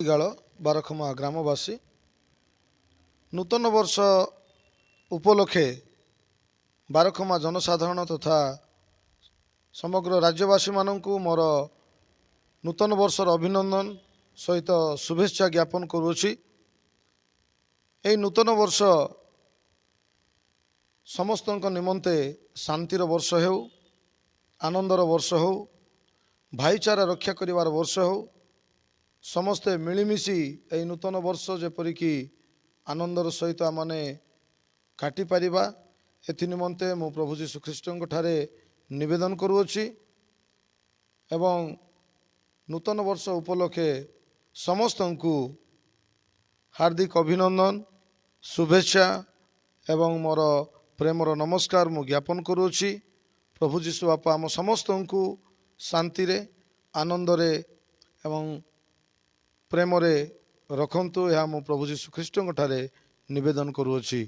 ବୈଗାଳ ବାରଖମା ଗ୍ରାମବାସୀ ନୂତନ ବର୍ଷ ଉପଲକ୍ଷେ ବାରଖମା ଜନସାଧାରଣ ତଥା ସମଗ୍ର ରାଜ୍ୟବାସୀମାନଙ୍କୁ ମୋର ନୂତନ ବର୍ଷର ଅଭିନନ୍ଦନ ସହିତ ଶୁଭେଚ୍ଛା ଜ୍ଞାପନ କରୁଅଛି। ଏହି ନୂତନ ବର୍ଷ ସମସ୍ତଙ୍କ ନିମନ୍ତେ ଶାନ୍ତିର ବର୍ଷ ହେଉ, ଆନନ୍ଦର ବର୍ଷ ହେଉ, ଭାଇଚାରା ରକ୍ଷା କରିବାର ବର୍ଷ ହେଉ, ସମସ୍ତେ ମିଳିମିଶି ଏହି ନୂତନ ବର୍ଷ ଯେପରିକି ଆନନ୍ଦର ସହିତ ଆମମାନେ କାଟିପାରିବା ଏଥି ନିମନ୍ତେ ମୁଁ ପ୍ରଭୁ ଯୀଶୁଖ୍ରୀଷ୍ଟଙ୍କ ଠାରେ ନିବେଦନ କରୁଅଛି ଏବଂ ନୂତନ ବର୍ଷ ଉପଲକ୍ଷେ ସମସ୍ତଙ୍କୁ ହାର୍ଦ୍ଦିକ ଅଭିନନ୍ଦନ, ଶୁଭେଚ୍ଛା ଏବଂ ମୋର ପ୍ରେମର ନମସ୍କାର ମୁଁ ଜ୍ଞାପନ କରୁଅଛି। ପ୍ରଭୁ ଯୀଶୁ ବାପା ଆମ ସମସ୍ତଙ୍କୁ ଶାନ୍ତିରେ, ଆନନ୍ଦରେ ଏବଂ ପ୍ରେମରେ ରଖନ୍ତୁ, ଏହା ମୁଁ ପ୍ରଭୁ ଯୀଶୁଖ୍ରୀଷ୍ଟଙ୍କ ଠାରେ ନିବେଦନ କରୁଅଛି।